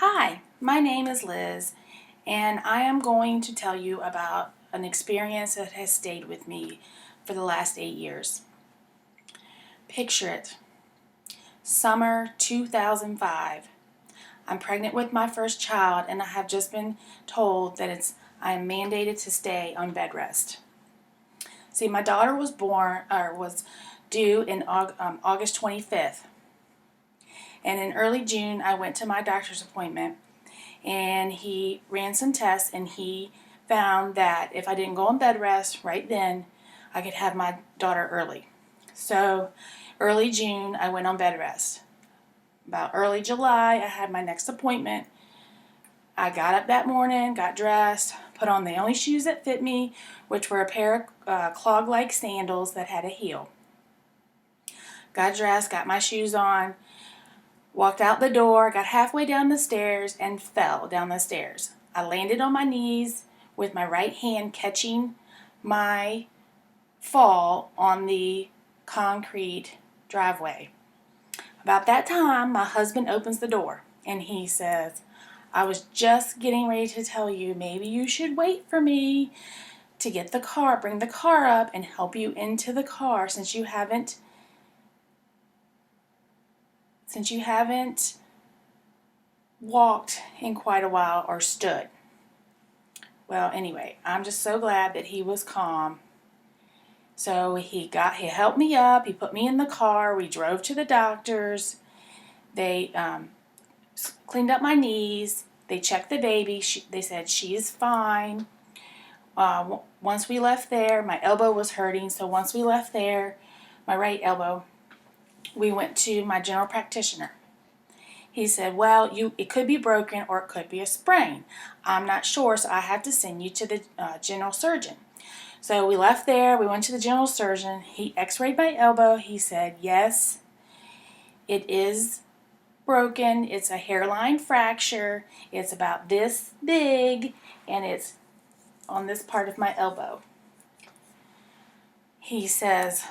Hi, my name is Liz, and I am going to tell you about an experience that has stayed with me for the last 8 years. Picture it. Summer 2005. I'm pregnant with my first child, and I have just been told that I am mandated to stay on bed rest. See, my daughter was due in August 25th. And in early June, I went to my doctor's appointment, and he ran some tests, and he found that if I didn't go on bed rest right then, I could have my daughter early. So early June, I went on bed rest. About early July, I had my next appointment. I got up that morning, got dressed, put on the only shoes that fit me, which were a pair of clog-like sandals that had a heel. Got dressed, got my shoes on, walked out the door, got halfway down the stairs, and fell down the stairs. I landed on my knees with my right hand catching my fall on the concrete driveway. About that time, my husband opens the door, and he says, "I was just getting ready to tell you maybe you should wait for me to bring the car up and help you into the car since you haven't walked in quite a while or stood." Well, anyway, I'm just so glad that he was calm. So he helped me up, he put me in the car, we drove to the doctors, they cleaned up my knees, they checked the baby, they said she is fine. Once we left there, my elbow was hurting, so once we left there, my right elbow, we went to my general practitioner. He said, "Well, it could be broken or it could be a sprain. I'm not sure, so I have to send you to the general surgeon." So we left there, we went to the general surgeon. He x-rayed my elbow. He said, "Yes, it is broken. It's a hairline fracture. It's about this big, and it's on this part of my elbow." He says,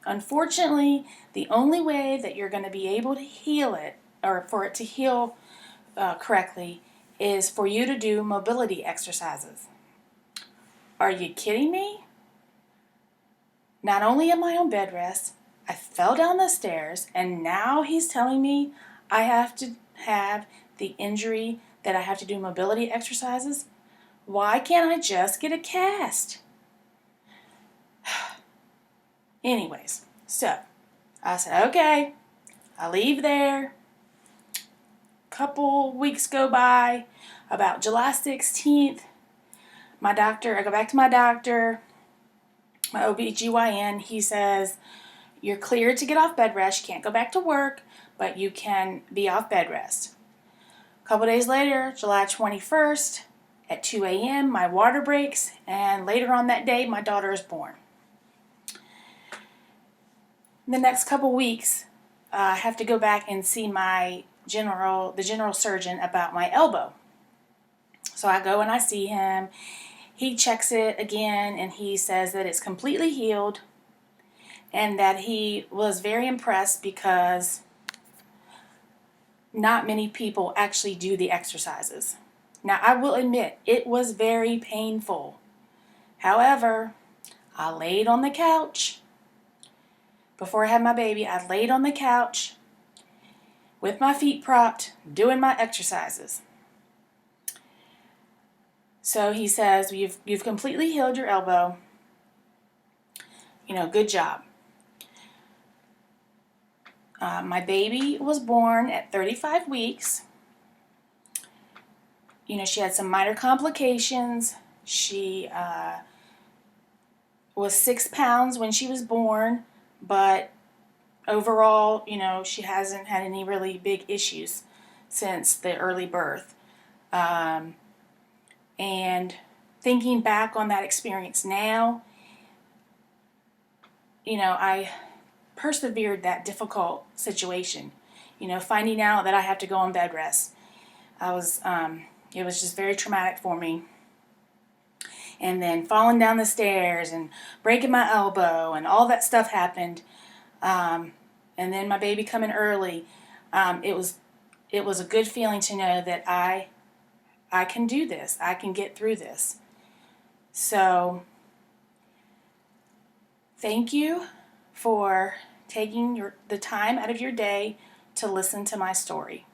"Unfortunately, the only way that you're going to be able to heal it, or for it to heal correctly, is for you to do mobility exercises." Are you kidding me? Not only am I on bed rest, I fell down the stairs, and now he's telling me I have to have the injury that I have to do mobility exercises? Why can't I just get a cast? Anyways, so I said, okay, I leave there. Couple weeks go by. About July 16th, I go back to my doctor, my OBGYN. He says, "You're cleared to get off bed rest. You can't go back to work, but you can be off bed rest." A couple days later, July 21st, at 2 a.m., my water breaks, and later on that day, my daughter is born. The next couple weeks, I have to go back and see the general surgeon about my elbow. So I go and I see him. He checks it again, and he says that it's completely healed and that he was very impressed because not many people actually do the exercises. Now, I will admit, it was very painful. However, I laid on the couch. Before I had my baby, I laid on the couch with my feet propped, doing my exercises. So he says, you've completely healed your elbow. Good job. My baby was born at 35 weeks. She had some minor complications. She was 6 pounds when she was born, but overall, she hasn't had any really big issues since the early birth. And thinking back on that experience now, I persevered that difficult situation. Finding out that I have to go on bed rest. It was just very traumatic for me. And then falling down the stairs and breaking my elbow and all that stuff happened. And then my baby coming early. It it was a good feeling to know that I can do this. I can get through this. So thank you for taking the time out of your day to listen to my story.